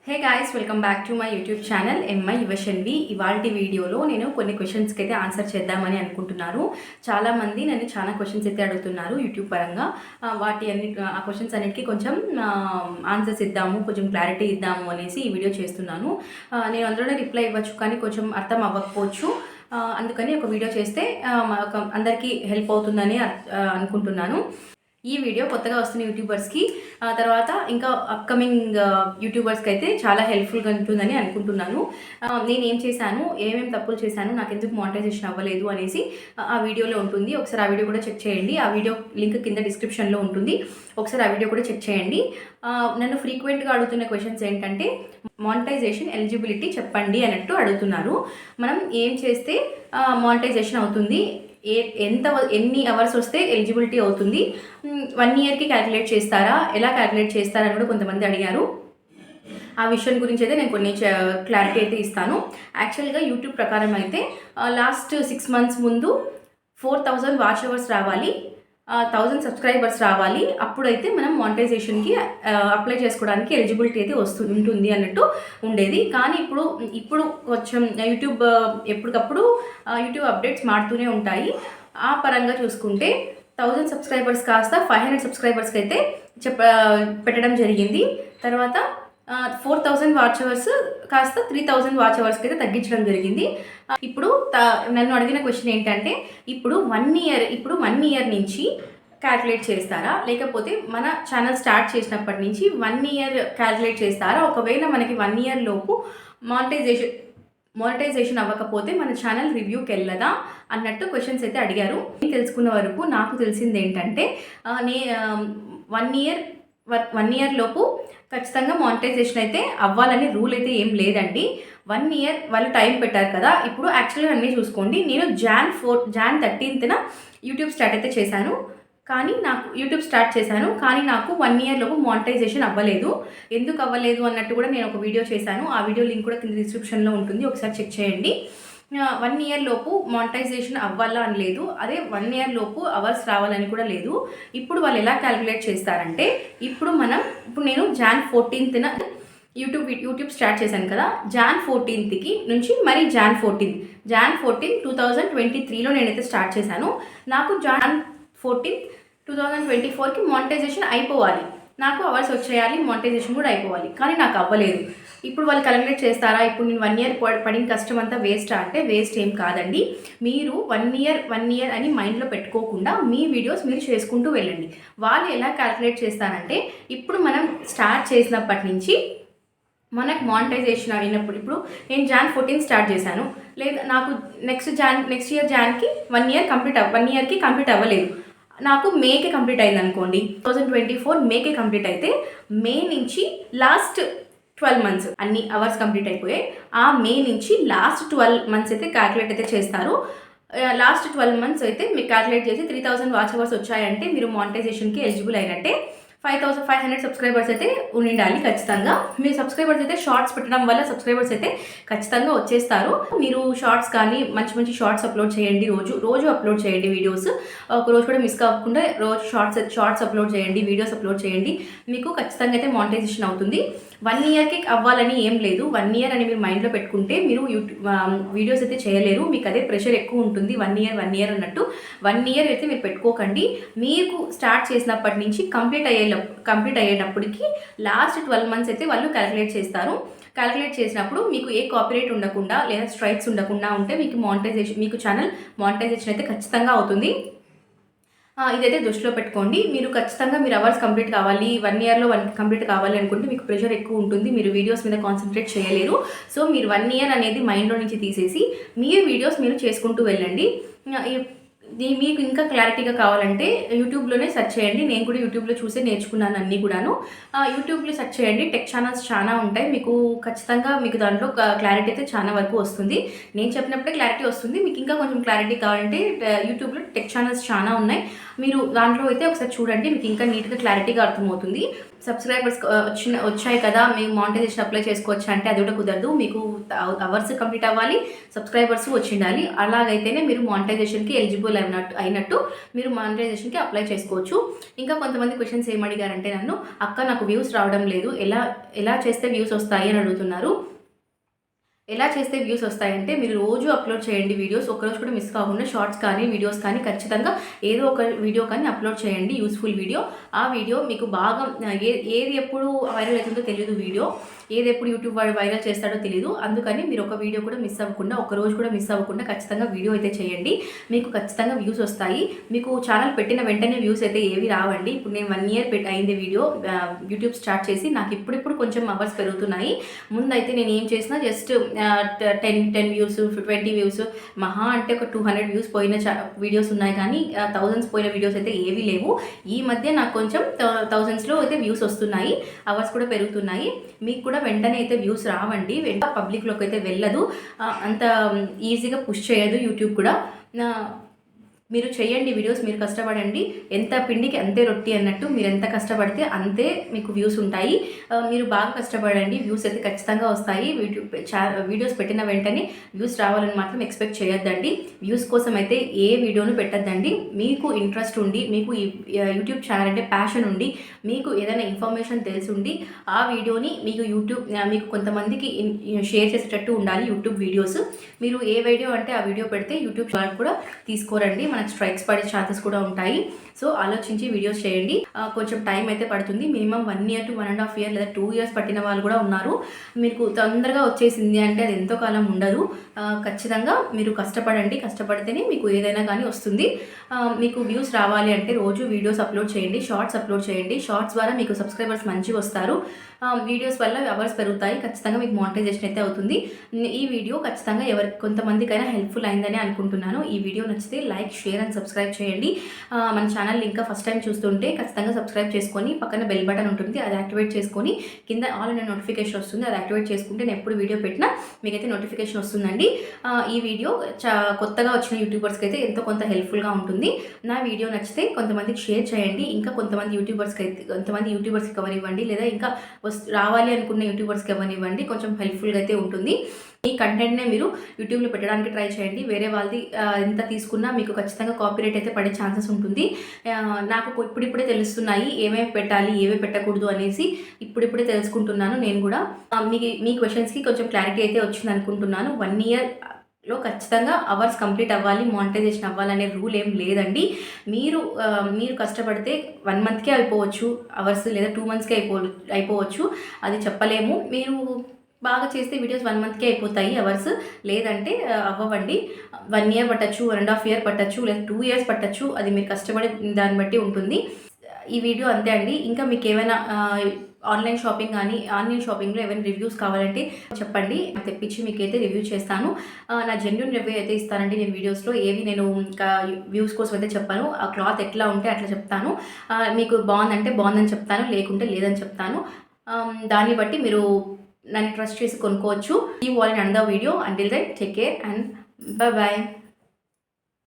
Hey guys, welcome back to my YouTube channel MI Yuvashanvi. ఇవాల్టి వీడియోలో నేను కొన్ని క్వశ్చన్స్కి అయితే ఆన్సర్ చేద్దామని అనుకుంటున్నాను. చాలామంది నన్ను చాలా క్వశ్చన్స్ అయితే అడుగుతున్నారు యూట్యూబ్ పరంగా. ఆ క్వశ్చన్స్ అన్నిటికీ కొంచెం ఆన్సర్స్ ఇద్దాము, కొంచెం క్లారిటీ ఇద్దాము అనేసి ఈ వీడియో చేస్తున్నాను. నేను అందులోనే రిప్లై ఇవ్వచ్చు, కానీ కొంచెం అర్థం అవ్వకపోవచ్చు. అందుకని ఒక వీడియో చేస్తే అందరికీ హెల్ప్ అవుతుందని అనుకుంటున్నాను. ఈ వీడియో కొత్తగా వస్తున్న యూట్యూబర్స్కి, తర్వాత ఇంకా అప్కమింగ్ యూట్యూబర్స్కి అయితే చాలా హెల్ప్ఫుల్గా ఉంటుందని అనుకుంటున్నాను. నేను ఏం చేశాను, ఏమేమి తప్పులు చేశాను, నాకు ఎందుకు మానిటైజేషన్ అవ్వలేదు అనేసి ఆ వీడియోలో ఉంటుంది. ఒకసారి ఆ వీడియో కూడా చెక్ చేయండి. ఆ వీడియో లింక్ కింద డిస్క్రిప్షన్లో ఉంటుంది. ఒకసారి ఆ వీడియో కూడా చెక్ చేయండి. నన్ను ఫ్రీక్వెంట్గా అడుగుతున్న క్వశ్చన్స్ ఏంటంటే, మానిటైజేషన్ ఎలిజిబిలిటీ చెప్పండి అన్నట్టు అడుగుతున్నారు. మనం ఏం చేస్తే మానిటైజేషన్ అవుతుంది, ఎన్ని అవర్స్ వస్తే ఎలిజిబిలిటీ అవుతుంది, 1 ఇయర్కి క్యాలిక్యులేట్ చేస్తారా, ఎలా క్యాలిక్యులేట్ చేస్తారని కూడా కొంతమంది అడిగారు. ఆ విషయం గురించి అయితే నేను కొన్ని క్లారిటీ అయితే ఇస్తాను. యాక్చువల్గా యూట్యూబ్ ప్రకారం అయితే లాస్ట్ 6 months ముందు 4000 వాచ్ అవర్స్ రావాలి, 1000 సబ్స్క్రైబర్స్ రావాలి. అప్పుడైతే మనం మానిటైజేషన్కి అప్లై చేసుకోవడానికి ఎలిజిబిలిటీ అయితే ఉంటుంది అన్నట్టు ఉండేది. కానీ ఇప్పుడు కొంచెం యూట్యూబ్ ఎప్పటికప్పుడు యూట్యూబ్ అప్డేట్స్ మారుతూనే ఉంటాయి. ఆ పరంగా చూసుకుంటే 1000 సబ్స్క్రైబర్స్ కాస్త 500 సబ్స్క్రైబర్స్కి అయితే పెట్టడం జరిగింది. తర్వాత 4000 వాచ్ అవర్స్ కాస్త 3000 వాచ్ అవర్స్కి అయితే తగ్గించడం జరిగింది. ఇప్పుడు నన్ను అడిగిన క్వశ్చన్ ఏంటంటే, ఇప్పుడు 1 ఇయర్ నుంచి క్యాల్కులేట్ చేస్తారా, లేకపోతే మన ఛానల్ స్టార్ట్ చేసినప్పటి నుంచి 1 ఇయర్ క్యాల్కులేట్ చేస్తారా? ఒకవేళ మనకి 1 ఇయర్ లోపు మానిటైజేషన్ అవ్వకపోతే మన ఛానల్ రివ్యూకి వెళ్ళదా అన్నట్టు క్వశ్చన్స్ అయితే అడిగారు. తెలుసుకున్న వరకు నాకు తెలిసింది ఏంటంటే, 1 ఇయర్ లోపు ఖచ్చితంగా మానిటైజేషన్ అయితే అవ్వాలని రూల్ అయితే ఏం లేదండి. 1 ఇయర్ వాళ్ళు టైం పెట్టారు కదా. ఇప్పుడు యాక్చువల్గా అన్నీ చూసుకోండి, నేను జాన్ 13th యూట్యూబ్ స్టార్ట్ అయితే చేశాను. కానీ నాకు 1 ఇయర్ లోపు మానిటైజేషన్ అవ్వలేదు. ఎందుకు అవ్వలేదు అన్నట్టు కూడా నేను ఒక వీడియో చేశాను. ఆ వీడియో లింక్ కూడా కింద డిస్క్రిప్షన్లో ఉంటుంది, ఒకసారి చెక్ చేయండి. 1 ఇయర్ లోపు మానిటైజేషన్ అవ్వాలా అని లేదు, అదే 1 ఇయర్ లోపు అవర్స్ రావాలని కూడా లేదు. ఇప్పుడు వాళ్ళు ఎలా క్యాలిక్యులేట్ చేస్తారంటే, ఇప్పుడు నేను జాన్ 14th యూట్యూబ్ స్టార్ట్ చేశాను కదా. జాన్ 14th నుంచి మరి జాన్ 14 2023లో నేనైతే స్టార్ట్ చేశాను. నాకు జాన్ 14 2024కి మానిటైజేషన్ అయిపోవాలి, నాకు అవర్స్ వచ్చేయాలి, మానిటైజేషన్ కూడా అయిపోవాలి. కానీ నాకు అవ్వలేదు. ఇప్పుడు వాళ్ళు క్యాలిక్యులేట్ చేస్తారా, ఇప్పుడు నేను 1 ఇయర్ పడిన కష్టం అంతా వేస్ట్ అంటే వేస్ట్ ఏం కాదండి. మీరు 1 ఇయర్ అని మైండ్లో పెట్టుకోకుండా మీ వీడియోస్ మీరు చేసుకుంటూ వెళ్ళండి. వాళ్ళు ఎలా క్యాలిక్యులేట్ చేస్తారంటే, ఇప్పుడు మనం స్టార్ట్ చేసినప్పటి నుంచి మనకు మానిటైజేషన్ అయినప్పుడు, ఇప్పుడు నేను జాన్ 14 స్టార్ట్ చేశాను, లేదా నాకు నెక్స్ట్ ఇయర్ జాన్కి 1 ఇయర్కి కంప్లీట్ అవ్వలేదు, నాకు మేకే కంప్లీట్ అయింది అనుకోండి. 2024 మేకే కంప్లీట్ అయితే, మే నుంచి లాస్ట్ 12 months అన్ని అవర్స్ కంప్లీట్ అయిపోయాయి. ఆ మే నుంచి లాస్ట్ 12 months అయితే క్యాల్కులేట్ అయితే చేస్తారు. లాస్ట్ 12 months అయితే మీకు క్యాల్కులేట్ చేసి 3000 వాచ్ అవర్స్ వచ్చాయంటే మీరు మానిటైజేషన్కి ఎలిజిబుల్ అయినట్టే. 5500 సబ్స్క్రైబర్స్ అయితే ఉండాలి ఖచ్చితంగా. మీరు సబ్స్క్రైబర్స్ అయితే షార్ట్స్ పెట్టడం వల్ల సబ్స్క్రైబర్స్ అయితే ఖచ్చితంగా వచ్చేస్తారు. మీరు షార్ట్స్ కానీ మంచి షార్ట్స్ అప్లోడ్ చేయండి, రోజు అప్లోడ్ చేయండి వీడియోస్. ఒక రోజు కూడా మిస్ కాకుండా రోజు షార్ట్స్ అప్లోడ్ చేయండి, వీడియోస్ అప్లోడ్ చేయండి. మీకు ఖచ్చితంగా అయితే మానిటైజేషన్ అవుతుంది. 1 ఇయర్కి అవ్వాలని ఏం లేదు. 1 ఇయర్ అని మీరు మైండ్లో పెట్టుకుంటే మీరు వీడియోస్ అయితే చేయలేరు. మీకు అదే ప్రెషర్ ఎక్కువ ఉంటుంది. 1 ఇయర్ అన్నట్టు 1 ఇయర్ అయితే మీరు పెట్టుకోకండి. మీకు స్టార్ట్ చేసినప్పటి నుంచి కంప్లీట్ అయ్యేటప్పటికి లాస్ట్ 12 months అయితే వాళ్ళు క్యాలిక్యులేట్ చేస్తారు. క్యాలిక్యులేట్ చేసినప్పుడు మీకు ఏ కాపీరైట్ ఉండకుండా లేదా స్ట్రైక్స్ ఉండకుండా ఉంటే మీకు ఛానల్ మానిటైజేషన్ అయితే ఖచ్చితంగా అవుతుంది. ఇదైతే దృష్టిలో పెట్టుకోండి. మీరు ఖచ్చితంగా మీరు అవర్స్ కంప్లీట్ కావాలి, 1 ఇయర్లో కంప్లీట్ కావాలి అనుకుంటే మీకు ప్రెషర్ ఎక్కువ ఉంటుంది, మీరు వీడియోస్ మీద కాన్సన్ట్రేట్ చేయలేరు. సో మీరు 1 ఇయర్ అనేది మైండ్లో నుంచి తీసేసి మీ వీడియోస్ మీరు చేసుకుంటూ వెళ్ళండి. మీకు ఇంకా క్లారిటీగా కావాలంటే యూట్యూబ్లోనే సెర్చ్ చేయండి. నేను కూడా యూట్యూబ్లో చూసి నేర్చుకున్నాను అన్నీ కూడాను. యూట్యూబ్లో సెర్చ్ చేయండి, టెక్ ఛానల్స్ చాలా ఉంటాయి. మీకు ఖచ్చితంగా మీకు దాంట్లో క్లారిటీ అయితే చాలా వరకు వస్తుంది. నేను చెప్పినప్పుడే క్లారిటీ వస్తుంది. మీకు ఇంకా కొంచెం క్లారిటీ కావాలంటే యూట్యూబ్లో టెక్ ఛానల్స్ చాలా ఉన్నాయి. మీరు దాంట్లో అయితే ఒకసారి చూడండి, మీకు ఇంకా నీట్గా క్లారిటీగా అర్థమవుతుంది. సబ్స్క్రైబర్స్ వచ్చాయి కదా, మేము మానిటైజేషన్ అప్లై చేసుకోవచ్చా అంటే అది కూడా కుదరదు. మీకు అవర్స్ కంప్లీట్ అవ్వాలి, సబ్స్క్రైబర్స్ వచ్చిండాలి. అలాగైతేనే మీరు మానిటైజేషన్కి ఎలిజిబుల్ అయినట్టు మీరు మానిటైజేషన్కి అప్లై చేసుకోవచ్చు. ఇంకా కొంతమంది క్వశ్చన్స్ ఏమడిగారంటే నన్ను, అక్క నాకు వ్యూస్ రావడం లేదు, ఎలా చేస్తే వ్యూస్ వస్తాయి అని అడుగుతున్నారు. ఎలా చేస్తే వ్యూస్ వస్తాయంటే మీరు రోజు అప్లోడ్ చేయండి వీడియోస్, ఒక్కరోజు కూడా మిస్ కాకుండా షార్ట్స్ కానీ వీడియోస్ కానీ ఖచ్చితంగా ఏదో ఒక వీడియో కానీ అప్లోడ్ చేయండి, యూస్ఫుల్ వీడియో. ఆ వీడియో మీకు బాగా ఏది ఎప్పుడు వైరల్ అవుతుందో తెలియదు, వీడియో ఏది ఎప్పుడు యూట్యూబ్ వాడు వైరల్ చేస్తాడో తెలియదు. అందుకని మీరు ఒక వీడియో కూడా మిస్ అవ్వకుండా, ఒక రోజు కూడా మిస్ అవ్వకుండా ఖచ్చితంగా వీడియో అయితే చేయండి, మీకు ఖచ్చితంగా వ్యూస్ వస్తాయి. మీకు ఛానల్ పెట్టిన వెంటనే వ్యూస్ అయితే ఏవి రావండి. ఇప్పుడు నేను 1 year అయింది వీడియో యూట్యూబ్ స్టార్ట్ చేసి, నాకు ఇప్పుడిప్పుడు కొంచెం అవర్స్ పెరుగుతున్నాయి. ముందైతే నేను ఏం చేసినా జస్ట్ 10 వ్యూస్ 20 వ్యూస్, మహా అంటే ఒక 200 వ్యూస్ పోయిన వీడియోస్ ఉన్నాయి, కానీ థౌజండ్స్ పోయిన వీడియోస్ అయితే ఏవీ లేవు. ఈ మధ్య నాకు కొంచెం థౌజండ్స్లో అయితే వ్యూస్ వస్తున్నాయి, అవర్స్ కూడా పెరుగుతున్నాయి. మీకు కూడా వెంటనే అయితే వ్యూస్ రావండి, పబ్లిక్లోకి అయితే వెళ్ళదు, అంత ఈజీగా పుష్ చేయదు యూట్యూబ్ కూడా. మీరు చేయండి వీడియోస్, మీరు కష్టపడండి, ఎంత పిండికి అంతే రొట్టి అన్నట్టు, మీరు ఎంత కష్టపడితే అంతే మీకు వ్యూస్ ఉంటాయి. మీరు బాగా కష్టపడండి, వ్యూస్ అయితే ఖచ్చితంగా వస్తాయి. వీడియోస్ పెట్టిన వెంటనే వ్యూస్ రావాలని మాత్రం ఎక్స్పెక్ట్ చేయొద్దండి. వ్యూస్ కోసం అయితే ఏ వీడియోను పెట్టద్దండి. మీకు ఇంట్రెస్ట్ ఉండి, మీకు యూట్యూబ్ ఛానల్ అంటే ప్యాషన్ ఉండి, మీకు ఏదైనా ఇన్ఫర్మేషన్ తెలిసి ఉండి ఆ వీడియోని మీకు కొంతమందికి షేర్ చేసేటట్టు ఉండాలి యూట్యూబ్ వీడియోస్. మీరు ఏ వీడియో అంటే ఆ వీడియో పెడితే యూట్యూబ్ ఛానల్ కూడా తీసుకోరండి, మనకు స్ట్రైక్స్ పడే ఛాన్సెస్ కూడా ఉంటాయి. సో ఆలోచించి వీడియోస్ చేయండి. కొంచెం టైం అయితే పడుతుంది, మినిమం 1 year to 1.5 years లేదా 2 years పట్టిన వాళ్ళు కూడా ఉన్నారు. మీకు తొందరగా వచ్చేసింది అంటే అది ఎంతో కాలం ఉండదు. ఖచ్చితంగా మీరు కష్టపడితేనే మీకు ఏదైనా కానీ వస్తుంది. మీకు వ్యూస్ రావాలి అంటే రోజు వీడియోస్ అప్లోడ్ చేయండి, షార్ట్స్ అప్లోడ్ చేయండి. షార్ట్స్ ద్వారా మీకు సబ్స్క్రైబర్స్ మంచిగా వస్తారు, వీడియోస్ వల్ల అవర్స్ పెరుగుతాయి, ఖచ్చితంగా మీకు మానిటైజేషన్ అయితే అవుతుంది. ఈ వీడియో ఖచ్చితంగా కొంతమందికైనా హెల్ప్ఫుల్ అయిందని అనుకుంటున్నాను. ఈ వీడియో నచ్చితే లైక్, షేర్ అండ్ సబ్స్క్రైబ్ చేయండి. మన ఛానల్ ఇంకా ఫస్ట్ టైం చూస్తుంటే ఖచ్చితంగా సబ్స్క్రైబ్ చేసుకొని పక్కన బెల్ బటన్ ఉంటుంది, అది యాక్టివేట్ చేసుకొని కింద ఆల్ అనే నోటిఫికేషన్ వస్తుంది, అది యాక్టివేట్ చేసుకుంటే నేను ఎప్పుడు వీడియో పెట్టినా మీకైతే నోటిఫికేషన్ వస్తుందండి. ఈ వీడియో కొత్తగా వచ్చిన యూట్యూబర్స్కి అయితే ఎంతో కొంత హెల్ప్ఫుల్గా ఉంటుంది. నా వీడియో నచ్చితే కొంతమందికి షేర్ చేయండి, ఇంకా కొంతమంది యూట్యూబర్స్కి కవర్ ఇవ్వండి, లేదా ఇంకా రావాలి అనుకున్న యూట్యూబర్స్కి ఇవ్వనివ్వండి, కొంచెం హెల్ప్ఫుల్గా అయితే ఉంటుంది. ఈ కంటెంట్నే మీరు యూట్యూబ్లో పెట్టడానికి ట్రై చేయండి. వేరే వాళ్ళది ఎంత తీసుకున్నా మీకు ఖచ్చితంగా కాపీరైట్ అయితే పడే ఛాన్సెస్ ఉంటుంది. నాకు ఇప్పుడిప్పుడే తెలుస్తున్నాయి ఏమేమి పెట్టాలి, ఏమేమి పెట్టకూడదు అనేసి ఇప్పుడిప్పుడే తెలుసుకుంటున్నాను నేను కూడా. మీ క్వశ్చన్స్కి కొంచెం క్లారిటీ అయితే వచ్చింది అనుకుంటున్నాను. 1 year ఖచ్చితంగా అవర్స్ కంప్లీట్ అవ్వాలి, మానిటైజేషన్ అవ్వాలనే రూల్ ఏం లేదండి. మీరు కష్టపడితే 1 monthకే అయిపోవచ్చు అవర్స్, లేదా 2 monthsకే అయిపోవచ్చు, అది చెప్పలేము. మీరు బాగా చేస్తే వీడియోస్ 1 monthకే అయిపోతాయి అవర్స్, లేదంటే అవ్వండి. 1 year పట్టచ్చు, 1.5 years పట్టచ్చు, లేదా 2 years పట్టచ్చు, అది మీరు కష్టపడే దాన్ని బట్టి ఉంటుంది. ఈ వీడియో అంతే అండి. ఇంకా మీకు ఏమైనా ఆన్లైన్ షాపింగ్లో ఏమైనా రివ్యూస్ కావాలంటే చెప్పండి, తెప్పించి మీకైతే రివ్యూ చేస్తాను. నా జెన్యూన్ రివ్యూ అయితే ఇస్తానండి నేను వీడియోస్లో. నేను ఇంకా వ్యూస్ కోసం అయితే చెప్పాను, ఆ క్లాత్ ఎట్లా ఉంటే అట్లా చెప్తాను. మీకు బాగుందంటే బాగుందని చెప్తాను, లేకుంటే లేదని చెప్తాను. దాన్ని బట్టి మీరు నన్ను ట్రస్ట్ చేసి కొనుక్కోవచ్చు. ఈ వాల్ and the video. Until then take care and by.